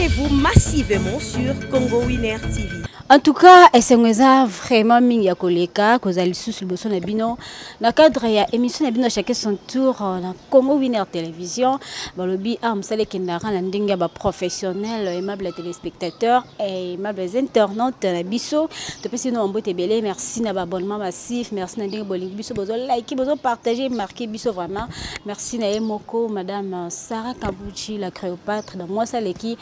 Abonnez-vous massivement sur Congo Winner TV. En tout cas, c'est vraiment mingi koleka kozali sous le son bino na cadre ya émission bino chacun son tour na Congo Winner Télévision balobi amsale kendara na ndinga ba professionnel aimable téléspectateurs et aimables internautes na biso to pesi no mbote belé merci na ba abonnement massif merci na ndinga bolingi biso bozo like bozo partager marquer biso vraiment merci na Emoko madame Sarah Kabuchi la Cléopâtre dans moi saleki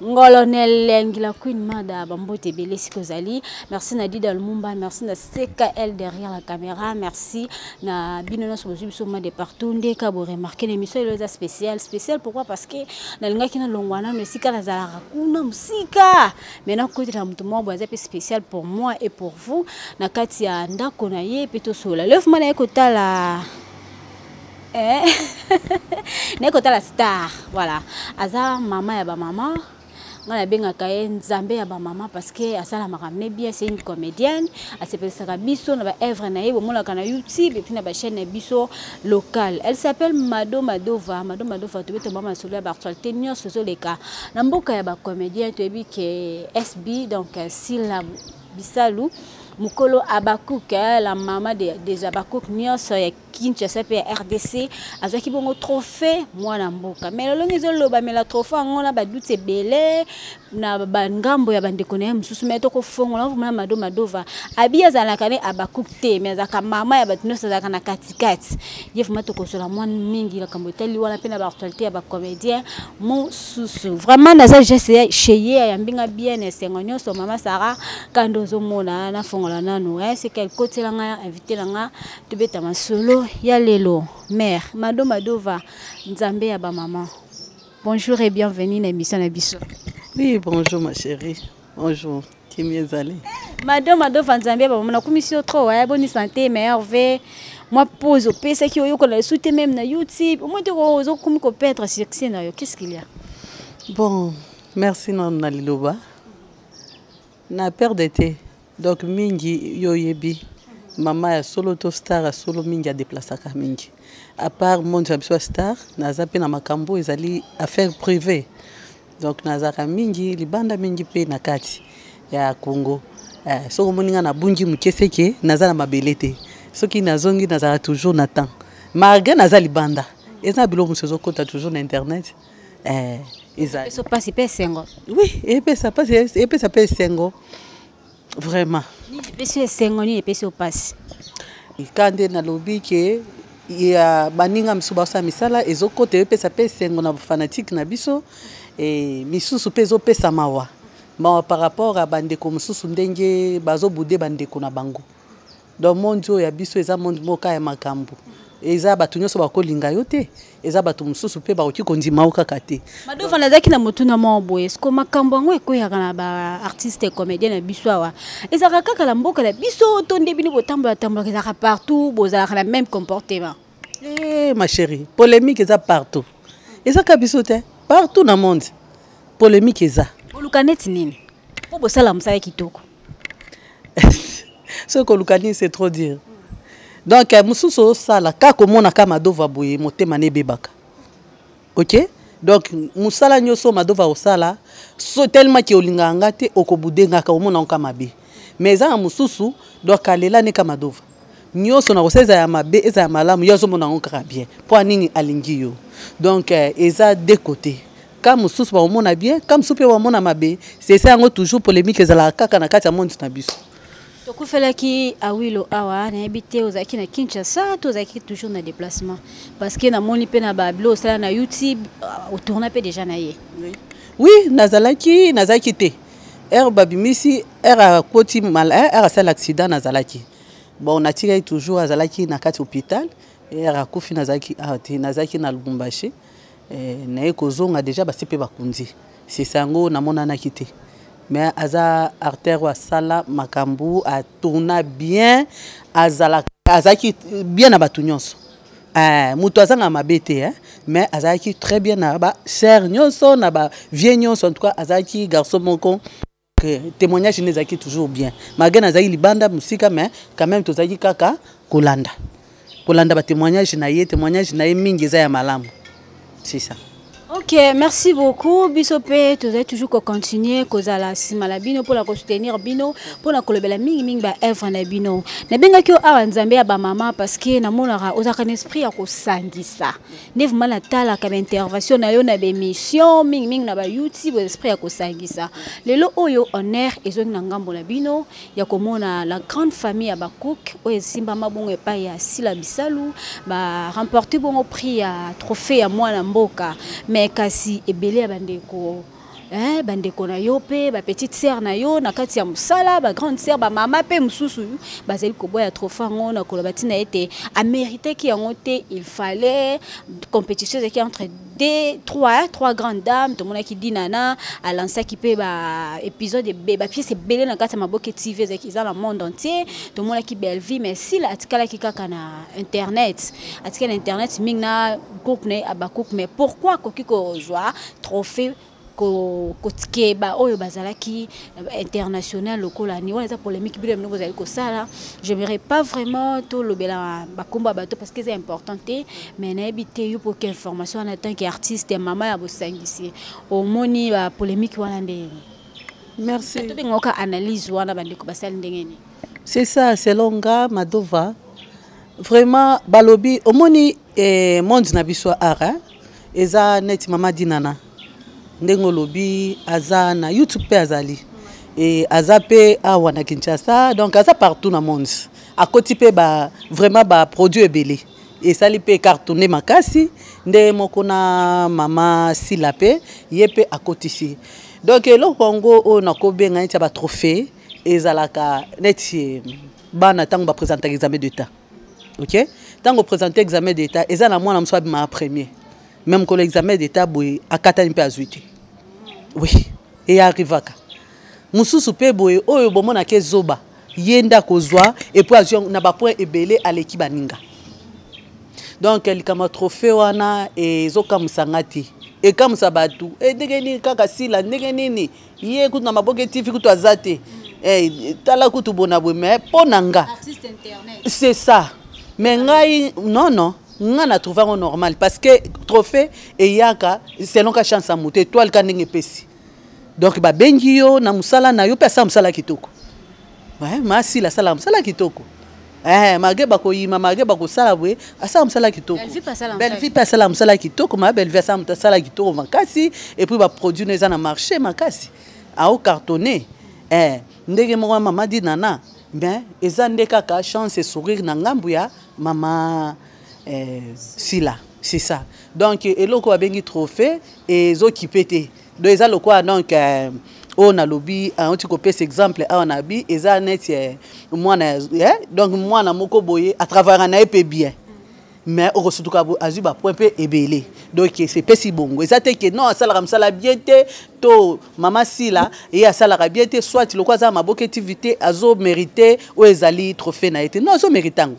ngolonel Lengila Queen Mada bambote belé Kozali. Merci na Dida Lumumba, merci na CKL derrière la caméra, merci na Binono Sobosuma de partout. Ndeka bo remarquer l'émission est spéciale. Spéciale pourquoi? Parce que na linga kina longwana musika na zala kuna musika. Maintenant côté la mutumo boaze spécial pour moi et pour vous. Na kati ya ndako na ye peto sola. Leuf mana ekota la nekota la star. Voilà. Aza mama ya ba mama. On a bien accueilli Nzambe à maman parce que à ça la maramne bien c'est une comédienne elle s'appelle Sarah Bisso na ba œuvre na yebo mona kana YouTube et puis na ba chaîne Bisso locale elle s'appelle Mado Madova to beto mama solo ba actualité nyo sozo leka na mboka ya ba comédien to ebi ke SB donc Sila Bisalou Mukolo Abakouk la maman des Abakouk nyonso ya Kinshasa pe RDC azaki bongo trophée mwana mboka mais lolo ngizolo ba mela trophée ngona ba dute belé na ba ngambo ya bandeko na mususu meto ko fongola mwana Mado Madova abia zala kane Abakouk te mais azaka mama ya batino zaka na katikati yef mato ko sola mwana mingi la kamboteli wana pe na ba actualité ya ba comédien mususu vraiment naza j'essaie cheye ya mbinga bien esengonyo so mama Sarah kandozo mona na fongola nanu c'est quel côté la nga invité la nga to beta masolo ya lelo mère Mado Madova Nzambe ya ba maman. Bonjour et bienvenue dans l'émission Nabiso. Oui, bonjour ma chérie. Bonjour. Qui m'est allé? Mado Madova Nzambe ya ba maman na commission trop bonne santé meilleure vie. Moi pose au PC qui yo ko la soute même na YouTube. Au moins tu ko comme ko perdre succès na yo. Qu'est-ce qu'il y a? Bon, merci non na liloba. Na peur d'été. Donc mingi yo yebi. Maman ya solo to star solo mingi a déplacé ka mingi. À part mon jamso star, naza pe na makambo ezali affaire privée. Donc nazaka mingi libanda mingi pe na kati ya Congo. So moninga na bungi mukeseke naza na mabelete. Soki nazongi nazala toujours na temps. Malgré naza libanda. Eza bilo musozo kota toujours na internet. Eza. Ça passe pe sengo. Oui, et puis ça passe et puis ça peut sengo. Vraiment. Ni pesi sengo ni pesi passe. Ikande na lobi ke ya baninga msuba sa misala ezokote e pesa sengo na fanatique na biso et misusu pezo pesa mawa. Mawa par rapport à bandeko msusu ndenge bazo bude bandeko na bango. Dans monde ya biso eza monde moka ya makambo. Eza batu nyonso bakolinga yo te eza batu mususu pe ba oki kondima okaka te. Madova nazaki na motuna mambo esko makambo ngo ekoyaka na ba artiste comédien na biso awa ezaka kaka la mboka la biso to ndebini botambola tambola ezaka partout bozala la même comportement. Ma chérie, polémique eza partout. Ezaka biso te partout na monde. Polémique eza. Olukaneti nini? Po bosala musala kitoko. Ce que Lukani c'est trop dire. Donc mususu sala ka komona ka Madova boye motema ne bebaka. OK? Donc musala nyoso Madova osala so tellement ki olinga ngate okobudenga ka omona nka mabe. Mais za mususu donc alela ne ka Madova. Nyoso na koseza ya mabe eza ya malamu yozo mona nka bien. Po nini alingi yo. Donc eza de côtés. Comme mususu ba omona bien, comme supe ba omona mabe, c'est ça ngo toujours polémique ezala kaka na kati ya monde na biso. Toko felaki awilo awa na habité ozaki na Kinshasa to ozaki toujours na déplacement parce que na moni pe na bablo sala na YouTube au tourna pe déjà na ye. Oui, nazalaki te. Babimisi a koti mal a sala accident nazalaki. Bon on a toujours azalaki na kati hôpital et a kufi nazalaki na Lubumbashi na ekozonga déjà ba sepe bakundi. C'est sango na mona na kité. Mais aza artère wa sala makambu a tourna bien azaki bien na batu nyonso mutu azanga mabete mais azaki très bien na ba sœur nyonso na ba vieux nyonso en tout cas azaki garçon moko que témoignage nezaki toujours bien malgré nazaki libanda musika mais quand même tozaki kaka kolanda ba témoignage na ye mingi za ya malamu c'est ça. Ok, merci beaucoup. Bisope, tu as toujours continuer à la simalabino pour la soutenir bino, pour la colobela mingi ba œuvre na bino. Na benga kyo awa nzambe ya ba mama parce que na monara ozaka esprit ya ko sangisa. Ne vraiment la tala comme intervention na yo na be mission mingi na ba YouTube esprit ya ko sangisa. Lelo oyo honneur ezo na ngambo na bino ya komona la grande famille ya Bakouk o esimba mabongo epa ya Sila Bisalu ba remporter bon prix ya trophée ya mwana mboka. Mais kasi ebele ya bandeko na yo pe ba petite sœur na yo na kati ya musala ba grande sœur ba mama pe mususu bazali ko boya trophée ngo na koloba tina ete a mérité ki yango te il fallait compétition qui entre trois grandes dames tout le monde qui dit nana a lancé qui peut ba épisode ba pièce belé na kati ya Maboke TV qui dans le monde entier tout le monde qui belle vie mais si la atikala ki kaka na internet atikala internet mingna groupe ne Abakouk mais pourquoi koki ko joie trophée kotikeba ba oyo bazalaki international lokola ni wana za polémique bila mno bozali ko sala j'aimerais pas vraiment tout le bela bakomba bato parce que c'est important mais na ebité yo pour information en tant qu'artiste maman ya bosangisi au moni ba polémique wana nde merci to bengoka analyse wana bandeko basali ndengeni c'est ça selon nga Madova vraiment balobi au moni monde na biso ara eza net mama dinana ndengo lobi aza na YouTube pe azali et aza pe awa na Kinshasa donc aza partout na monde à côté pe ba vraiment ba produit ebele et sali pe cartonné makasi nde moko na mama Sila pe ye pe à côté ici donc lo kongo o na ko benga ntia ba trophée ezalaka neti bana tango ba présenter examen d'état OK tango présenter examen d'état ezala mwana mso ma premier même que l'examen d'état boy akata ni pe azuite oui et arrivaka mususu pe boy oyo bomona ke zoba yenda kozwa et puis azion na ba point ebele aleki baninga donc el kama trophée wana ezoka musangati et comme ça batu et ndengeni kaka Sila ndengeni ye kutu na Maboke TV kutu azate tala kutu bona bwe mais ponanga artiste internet c'est ça mais ngai non nga na trouver en normal parce que trophée et yaka selon ka chance à monter étoile ka ndenge pesi donc ba bengi yo na musala na yo pesa musala kitoko ouais ma Sila sala musala kitoko mage bako yima mage bako sala bwe asa musala kitoko belle vie pas sala musala kitoko ma belle vie asa musala kitoko makasi et puis ba produit neza na marché makasi a au cartonné ndenge mo mama di nana mais ezande kaka chance et sourire na ngambu ya mama Sila c'est ça donc eloko abengi trophée et zo kipete do eza lokwa donc on a lobby un petit copie exemple on a bi eza net mwana donc mwana moko boye à travers na epé bien mais au resutuka azuba point pe ebele donc c'est pas si bongo eza te que non ça la bien te to mama Sila et ça la bien te soit lokwa za Maboke TV azo mériter ou ezali trophée na été non azo méritango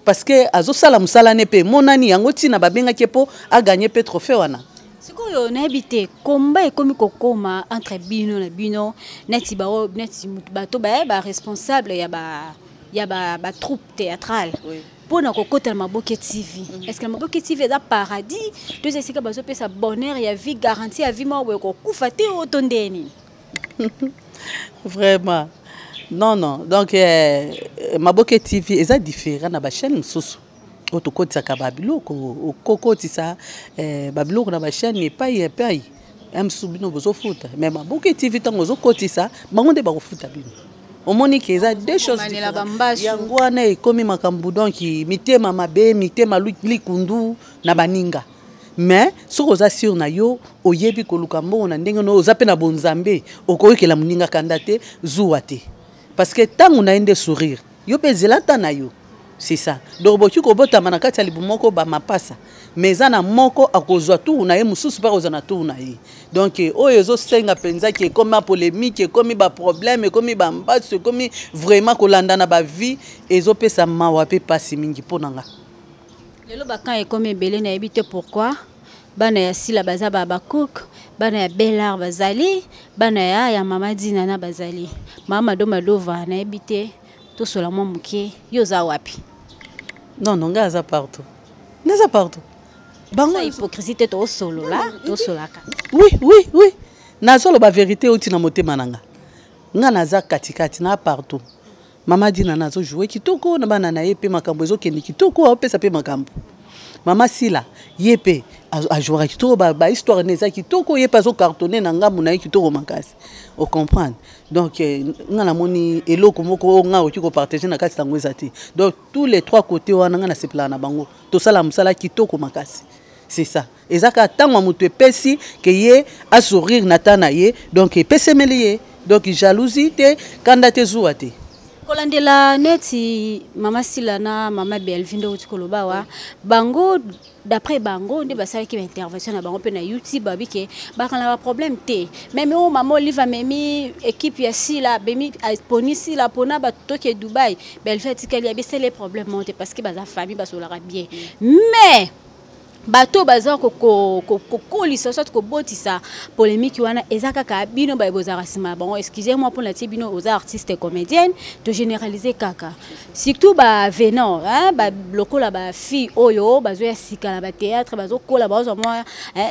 parce que azo sala musala nepe monani yango tina babenga kepo a gagné pe trophée wana sikoyo na habité combat ekomi kokoma entre bino na bino neti bato ba responsable ya ba troupe théâtrale pour na kokota na Maboke TV est-ce que Maboke TV est un paradis deux esika bazo pesa bonheur ya vie garantie ya vie mo ko kufa te otondeni vraiment non donc Maboke TV est différent na ba chaîne mususu otokotisa ka babiloko okokotisa babiloko na ba chaîne n'est pas subino bozo futa mais Maboke TV tango zokotisa bango nde bakofuta bino omoni ke eza deux choses différentes yango wana ekomi makambu donc mitema mabe mitema likundu na baninga mais soko oza sur na yo oyebi koluka mbongo na ndenge no oza pe na bonzambe okoyekela muninga kanda te zuwa te parce que tango na ende sourire yo pe zelata na yo c'est ça donc boki ko bota manakati ali moko ba mapasa mais ana moko akozwa tout na ye mususu pa kozana tout na ye donc oyo zo senga penza ki comme polémique comme ba problème comme ba mbaso comme vraiment kolanda na ba vie ezo pesa mawa pe pasi mingi ponanga lelo bakan e comme belé na ebité pourquoi bana ya Sila baza ba Bakouk bana ya Belar bazali bana ya mama Dinana bazali mama Madova na ebité to sola mo muke yo za wapi non nga za partout naza partout bango hypocrisie te to solo là to solaka oui nazolo ba vérité oti na motema nanga nga naza katikati na partout mama dina nazo jouer kitoko na bana na ye pe makambo ezokende kitoko apesa pe makambo mama sila ye pe a jouer kitoko ba histoire neza kitoko ye pas zo cartonner na nga muna kitoko makasi o comprendre donc nga na moni eloko moko nga o kiko partager na kati tango ezati donc tous les trois côtés wana nga na sepla na bango to sala musala kitoko makasi. C'est ça. Et ça, quand on a pesi que yé a sourire natana yé, donc pesi melié, donc jalousie te quand tu zouate. Kolandela neti mama Silana mama Belvindo utikoloba wa bango d'après bango ndi basala ki intervention na bango pe na YouTube babike bakana ba problème te même o mama Oliva memi équipe ya Sila bemi poni Sila pona ba toke Dubai Belfait tikali abese les problèmes monte parce que baza famille basolara bien mais bato bazar ko kolisa soit ko botisa polémique wana ezaka ka bino ba bozara sima bon excusez-moi pour la tibino aux artistes comédiennes de généraliser kaka surtout ba venant hein ba lokola ba fille oyo bazo ya sikala ba théâtre bazo kola bazo moi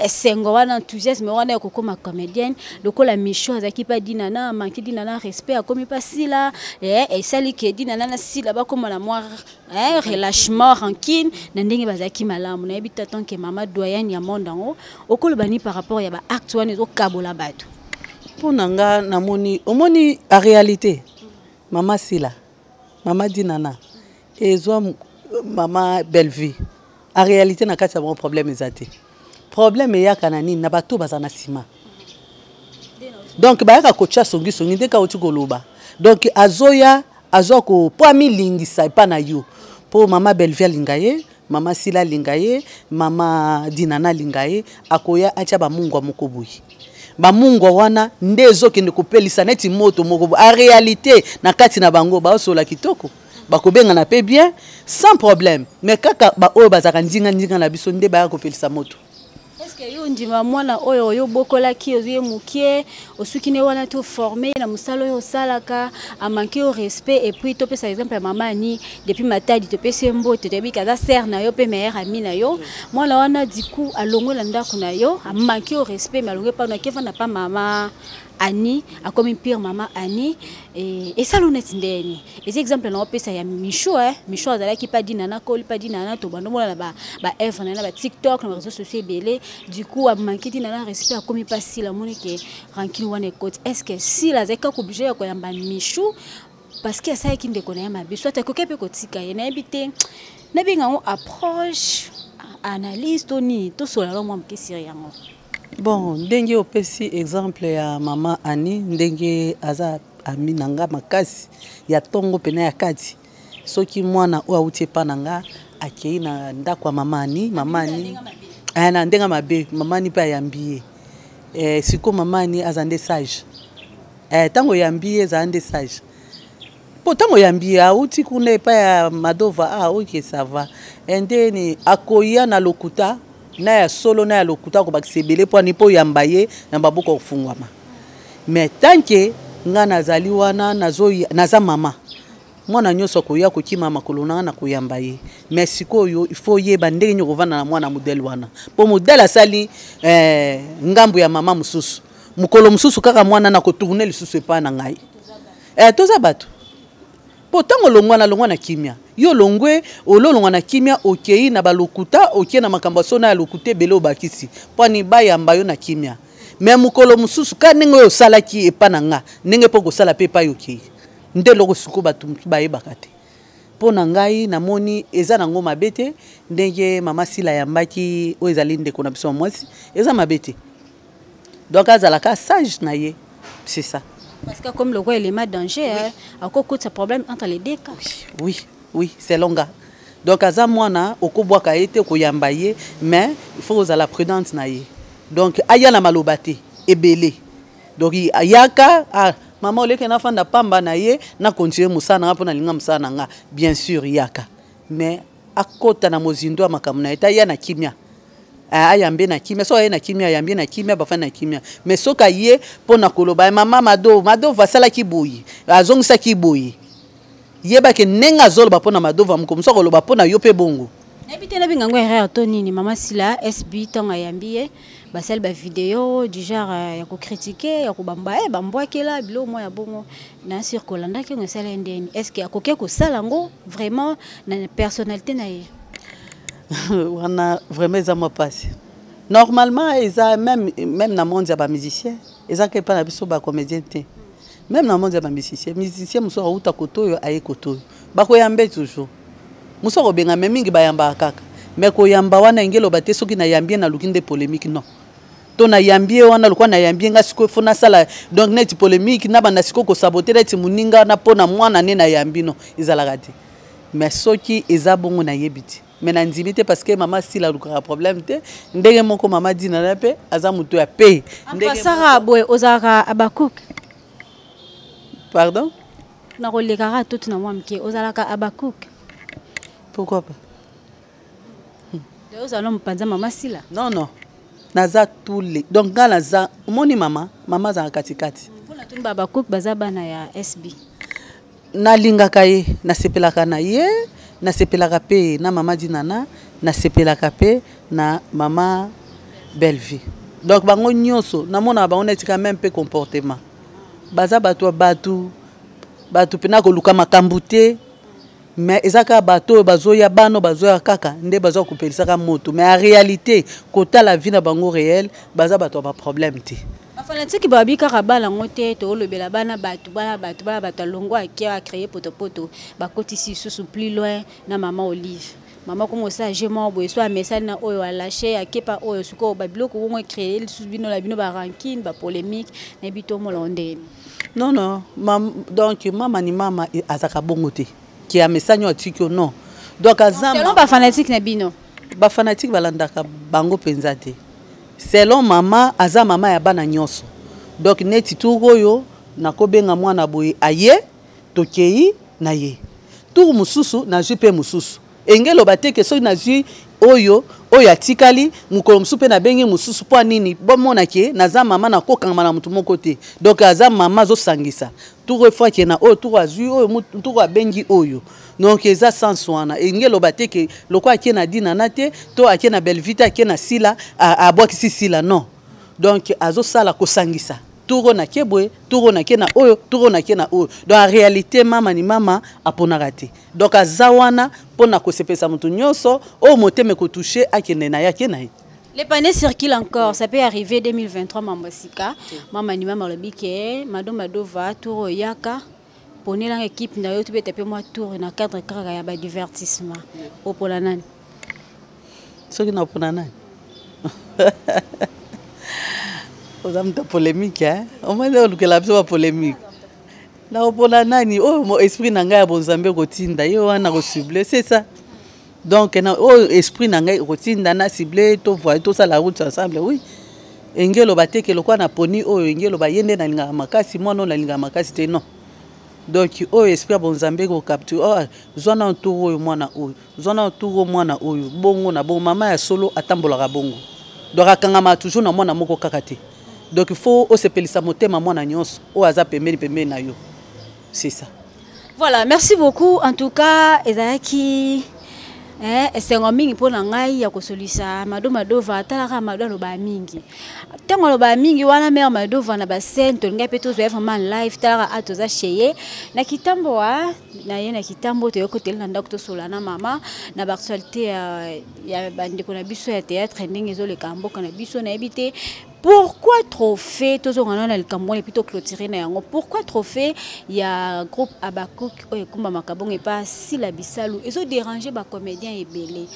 sengo wana enthousiasme wana ko koma comédienne lokola micho azaki pa dinana manki dinana respect akomi pas Sila et sali ke dinana na Sila ba koma la moi relâchement rancune na ndenge bazaki malamu na ebita que maman doyen ya mondango okolobani par rapport ya ba acte wana zo kabola bato ponanga na moni omoni a réalité mama Sila mama dinana ezwa mama Belvie a réalité na kati ya bon problème ezate problème ya kanani na bato bazana sima donc ba ka kocha songi nde ka oti koloba donc azoya azoko po ami lingisa pa na yo po mama Belvie lingaye mama Sila lingaye mama dinana lingaye akoya acha ba mungwa mokoboyi ba mungwa wana ndezo kende kopelisa neti moto mokobo a réalité na kati na bango ba osola kitoko bakobenga na pe bien sans problème mais kaka ba oyo bazaka ndinga na biso nde ba kopelisa moto. Est-ce que yo ndima mwana oyo yo bokola ki ozo mukie osukine wana to formé na musalo yo salaka a manquer au respect et puis to par exemple maman ni depuis matadi to pese mbote te bika za ser na yo pe meilleur ami na yo mwana wana du coup alongo la ndako na yo a manquer au respect mais alongo pa na kefa na pa mama Annie a comme pire maman Annie et ça l'honnête ndeni et exemple na opesa ya Micho Micho azala ki pa dinana ko pa dinana to bando mona ba Eve na ba TikTok na réseaux sociaux belé du coup a manqué dinana respect a comme pas si la monique rancune wana côté est-ce que si la zeka ko obligé ko yamba Micho parce que ça qui ndeko na ya mabi soit ko kepe ko tika ye na ebité na binga on approche analyse toni to sola lo mo mke siriango. Bon, ndenge opesi exemple ya mama Annie ndenge aza ami nanga makasi ya tongo pena ya kati soki mwana o autie pa nanga akei na ndako mama Annie ana ndenga mabe mama Annie pa yambiye siko mama Annie azande sage tango yambiye azande sage po tango yambiye auti kune pa ya Madova OK ça va ndeni akoya na lokuta na ya solo na ya lokuta ko bakisebele po ni po yambaye na baboko kufungwama mais tanke nga nazali wana naza mama mwana nyoso koya kokima makolo na koyambaye mais sikoyo il faut yeba ndenge nyoko vana na mwana modèle wana po modèle asali ngambo ya mama mususu mukolo mususu kaka mwana na ko tourner lisusu pa na ngai toza bato potango longwa na kimia yo longwe ololongwa na kimia okei na balokuta okei na makambo sona ya lokute belo bakisi poni bayamba yo na kimia mais mukolo mususu ka ningo yo salaki epa nga ninge poko sala pe pa yokei nde loko suko batu bayebaka te pona ngai na moni eza nango mabete ndenge mama Sila yambaki o ezali ndeko na biso mwasi eza mabete donc azalaka sage na ye c'est ça. Parce que comme le roi il est mal danger, oui. À quoi coûte ce problème entre les deux cas? Oui, c'est longa. Donc aza mwana okobwaka ete koyambaye mais il faut aux la prudence na ye. Donc aya na malobate ebele. Donc ayaka maman oleke na fanda pamba na ye na continuer musana pona linga musana nga bien sûr yaka. Mais akota na mozindo makamuna eta ya na kimia. Ayambe na kimia so na kimia ayambe na kimia bafa na kimia mais soka ye pona koloba mama mado vasala kiboyi azongisa kiboyi yeba ke nenga zolo ba pona madova mko msoko loba pona yo pe bongo Habité na bingango erreur to nini mama sila SB tonga yambiye basel ba vidéo du genre ya ko critiquer ya ko bamba bambwakela bilo mo ya bongo na circolanda ke ngasala ndeni est-ce que akoke ko sala ngo vraiment na personnalité na ye wana vraiment ça m'a passé normalement ils même na monde ya ba musicien ils ont pas na biso ba comédien té même na monde ya ba musicien muso auta kotoyo aye kotoyo ba ko yambe toujours muso ko benga mingi ba yamba kaka mais ko yamba wana ngelo ba te soki na yambie na lukinde polémique non to na yambie wana lukwa na yambie nga siko fona sala donc net polémique na bana siko ko saboter eti muninga na pona mwana ne na yambino izalaka te mais soki ezabongo na yebiti mais na ndimite parce que maman si la lukara problème te ndenge moko mama dina na pe aza muto ya pe ndenge sara boy ozaka abakuk pardon na kolekara tout na mwamke ozalaka abakuk pourquoi pas Vous allez me penser maman sila. Non non. Naza tous les. Donc quand naza moni mama za katikati. Pour la tumba bakuk bazaba na ya SB. Na lingaka ye, na sepelaka na ye, na sepelaka pe na mama dinana, na sepelaka pe na mama Bellevie. Donc bango nyonso na mona ba on est quand même peu comportement. Baza batu pena ko luka makambute. Mais ezaka bato bazoya bano bazoya kaka nde bazo kopelisaka moto mais en réalité kota la vie na bango réel baza bato ba problème te afanatiki babi kaka bala ngote to lobela bana bato longwa qui a créé potopoto bakotisi susu plus loin na mama Olive mama comme ça j'ai moi boy soit message na oyo a lâché a kepa oyo suko ba biloko ngo créer susu bino la bino ba ranking ba polémique na bito molonde non donc mama ni mama azaka bongote qui a message atiko non donc azama selon ba fanatique na bino ba fanatique balandaka bango penzate selon mama aza mama ya bana nyonso donc neti tukoyo nakobenga mwana boye aye tokei na ye tout mususu na jupe mususu engelo bateke so na ju oyo atikali mukolo musupe na bengi mususu po nini bomona ke naza mama na kokanga na mutu moko te donc aza mama zo sangisa tout fois ke na oyo tout azu oyo mutu abengi oyo donc eza sans wana engelo bateke loko ake na dina na te to ake na Belvita ake na sila a bwakisi sila non donc azo sala ko sangisa turo na kebwe turo na ke na oyo turo na ke na oyo donc en réalité mama ni mama apona raté donc azawana pona ko sepesa mutu nyonso o moteme ko toucher akene na yake na. Les panneaux circulent encore, ça peut arriver 2023 Mambosika. Maman ni maman le bique, madame Madova, tour yaka. Pour nous l'équipe na youtube taper moi tour na cadre kaka ya ba divertissement. Au polanan. Ce qui na polanan. Aux âmes de polémique hein. On m'a dit que la polémique. Na polanan ni oh mon esprit nanga ya bonzambe kotinda yo wana ko cibler c'est ça. Donc na esprit nanga kotinda na cibler to voir tout ça la route ensemble oui. Engelo bateke lokwa na poni oyo engelo ba yende na linga makasi moi non na linga makasi te non. Donc esprit bonzambe ko capture zona nturo oyo mwana oyo zona nturo mwana oyo bongo na bon mama ya solo atambolaka bongo. Donc akangama toujours na mwana moko kaka te. Donc il faut se pelisa motema mwana nyonso o aza pembeni na yo. C'est ça. Voilà, merci beaucoup en tout cas ezaki c'est un mingi pour ngai ya kosolisa Madova talaka Madova ba mingi tango lo ba mingi wana mère Madova na ba scène to ngai peto vraiment live talaka atoza cheye na kitambo na ye na kitambo to yokotel na ndako to solana mama na ba actualité ya bandeko na biso ya théâtre ndenge ezo le kambo kana biso na ebité. Pourquoi trophée toujours on a le Cameroun et plutôt clôturé na yango pourquoi trophée il y a groupe Abakuk et Kumba Makabong et pas si la bisalou ils ont dérangé ba comédien et belé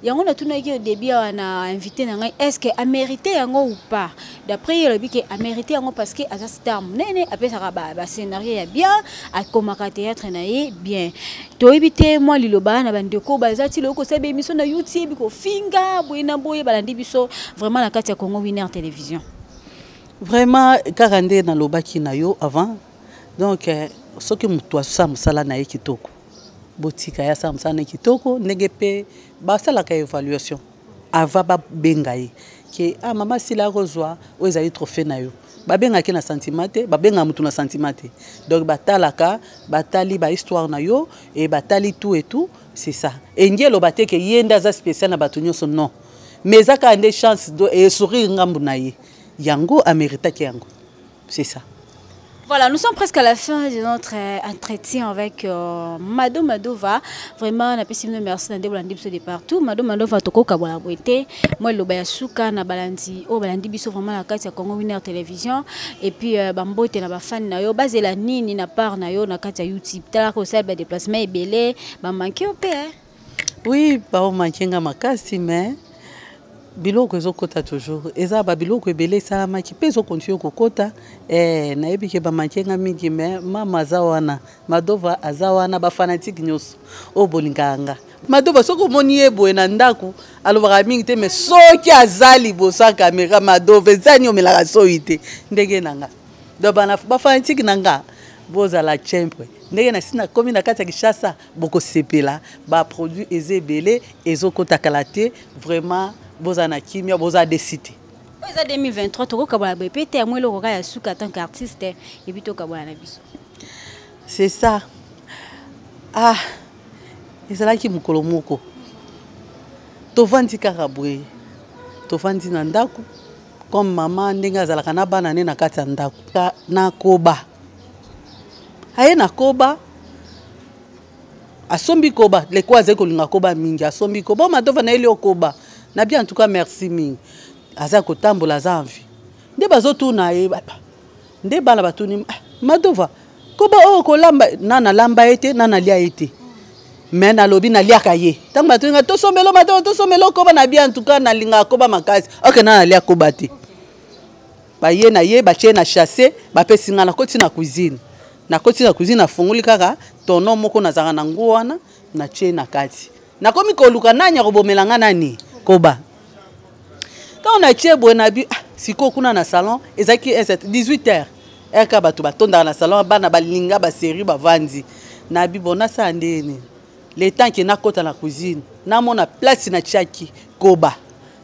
yango na tuna ki au début on a invité na ngai est-ce que a mérité yango ou pas d'après le bique a mérité yango parce que asa star nene après ça ba scénario ya bien a komaka théâtre na ye bien to ebité moi liloba na bandeko bazati loko sabe émission na YouTube ko finga boina boye balandi biso vraiment na kati ya Congo Winner Télévision vraiment karande na lobaki na yo avant donc ce que muto sa musala na ye kitoko botika ya sa musala na kitoko negepe ba sala ka évaluation ava ba benga ye que mama sila rozwa o ezali trophée na yo babengaki na sentiment te babenga mutu na sentiment te donc batalaka batali ba histoire na yo et batali tout et tout c'est ça engelo bateke yenda za spécial na bato nyonso non mais aka ande chance do et sourire ngambu na ye yango amérita ki yango c'est ça. Voilà, nous sommes presque à la fin de notre entretien avec Mado Madova. Vraiment, on a pu merci de partout. Mado Madova, toko kabala boité. Moi, le bayasuka na balandi, oh balandi biso vraiment la carte ya Congo Winner Télévision. Et puis bambote na ba fan na yo, basé la nini na part na yo na carte ya YouTube. Tala ko ça ba déplacement et belé, ba manqué au père. Oui, ba o manqué nga makasi mais biloko ezokota toujours eza ba biloko ebele salamaki pe ezokontinue kokota nayebi ke bamankenga mingi me mama aza wana Madova aza wana bafanatike nyonso oyo bolinganga Madova soki omoni ye boye na ndako alobaka mingi te me soki aza liboso ya kamera Madova ezani omelaka soyi te ndenge na nga donc bafanatike na nga bozala chempre ndenge na sina komi na kati ya Kinshasa bokosepela baproduit eza ebele ezokotakala te vraiment boza na kimia boza décidé. Boza 2023 toko kabala bepete ya mwelo koka ya suka tant qu'artiste et puis to kabala na biso. C'est ça. Ah. Ezala ki mukolo moko. Tovandi karabwe. Tovandi na ndako comme maman ndenge azalaka na bana ne na kati ya ndako. Na koba. Aye na koba. Asombi koba le kwa zeko linga koba mingi asombi koba Madova na elio koba. Na bien en tout cas merci mingi. Aza kotambola za envie. Nde bazotuna ye baba. Nde bana batuni Madova. Koba o kolamba nana lamba ete nana lia ete. Mais na lobi na lia kaye. Tango batunga to sombelo Madova to sombelo koba na bien en tout cas na linga koba makasi. OK nana lia koba te. Ba ye na ye ba che na chasser ba pesi nga na koti na cuisine. Na koti na cuisine na funguli kaka tono moko na zaka na nguwana na che na kati. Na komi koluka nanya kobomelanga nani. Koba. Quand on a tché bonabi siko kuna na salon ezaki 18h. Eka batu batonda na salon bana balinga ba série ba vandi. Na bibona sa ndeni. Le temps que na kota na cuisine, na mona place na chaki koba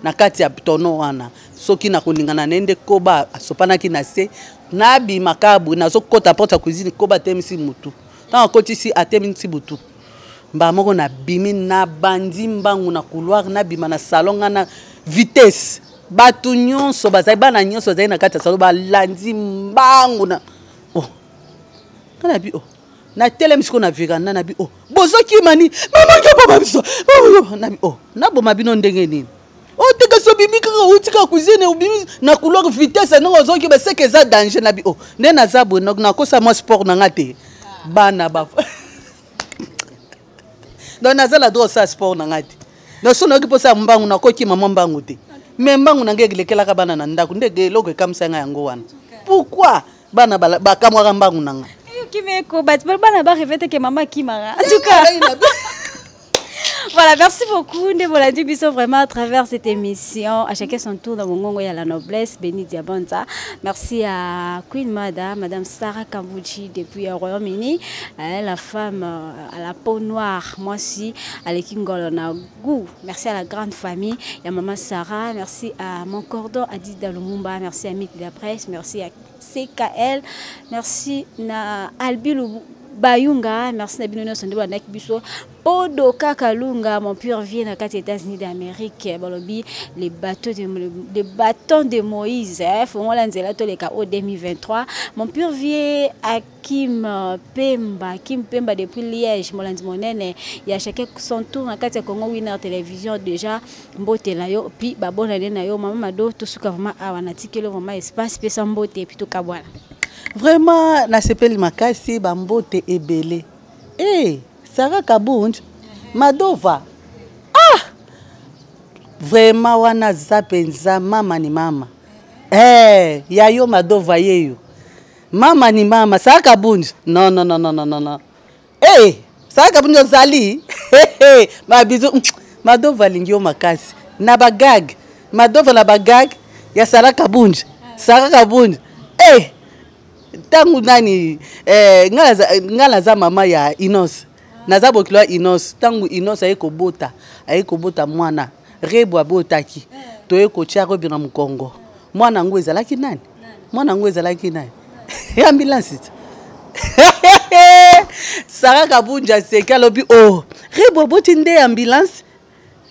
na kati ya tono wana. Soki na koningana nende koba asopana ki na se na bi makabu na zo kota porte ya cuisine koba temisi mutu. Tant koti si atemisi butu. Mba moko na bimi na bandi mbangu na couloir na bima na salon na vitesse batu nyonso bazai bana nyonso bazai na kati ya salon ba landi mbangu na oh kana bi oh na tele msiko na vegana na bi oh bozoki mani mama ngapa babiso na bi oh na bo mabino ndenge nini oh teka so bimi kaka utika cuisine ubimi na couloir vitesse na ozoki ba seke za danger na bi oh ne na zabo na kosa mo sport na ngate bana ba donc nazala droit ça sport na ngati donc so na kiposa mbangu na koki mama mbangu te mais mbangu na ngeke lekela ka bana na ndako ndege loko kamsa nga yango wana pourquoi bana ba kamwa mbangu na nga Kimeko bat bana ba revete que maman kimara en tout cas. Voilà, merci beaucoup. Nous voilà du biso vraiment à travers cette émission. À chacun son tour dans mon gongo y a la noblesse. Béni Diabonza. Merci à Queen Mada, Madame Sarah Kambouchi depuis le Royaume-Uni. La femme à la peau noire. Moi aussi, à l'Ekingol on a goût. Merci à la grande famille. Il y a Maman Sarah. Merci à mon cordon Adis Dalumumba. Merci à Mythe de la Presse. Merci à CKL. Merci à Albilou Bayunga, merci à Binono Sandoua Nakbiso, Podo Kakalunga, mon pur vieux dans les États-Unis d'Amérique, les bâtons de Moïse, faut moi l'anzela tous les cas au 2023, mon pur vieux Kim Pemba depuis Liège, Molandi Monene, il y a chacun son tour dans le Congo Winner Télévision déjà, Mbote Nayo, puis Babon Nayo, Maman Mado, tout ce que vraiment a un article vraiment espace, puis sans Mbote, puis tout Kabwana. Vraiment, na sepeli makasi bambote ebele. Eh, Sarah Kabunj, Madova. Ah! Vraiment wana zapenza mama ni mama. Eh, yayo Madova yeyo. Mama ni mama, Sarah Kabunj. Non. Eh, Sarah Kabunj zali. Ma bizu Madova lingio makasi. Na bagag. Madova na bagag ya Sarah Kabunj. Sarah Kabunj. Eh, tangu nani ngala za mama ya Inos naza bokilo Inos tangu Inos ayekobota mwana rebo abotaki toye kocha robina mukongo mwana ngo ezalaki nani mwana ngo ezalaki naye ambulance Sarah Kabunja seki alobi oh rebo boti nde ambulance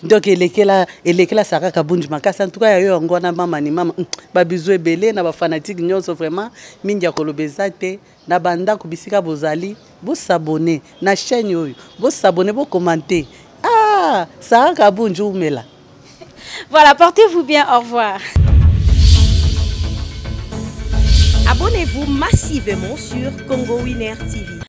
donc elekela Sarah Kabunja makasi en tout cas yayo yango na mama ni mama ba bizu ebele na ba fanatique nyonso vraiment mingi ya kolobeza te na banda ko bisika bozali bo s'abonner na chaîne yoyo bo s'abonner bo commenter ah Sarah Kabunja umela. Voilà, portez-vous bien, au revoir. Abonnez-vous massivement sur Congo Winner TV.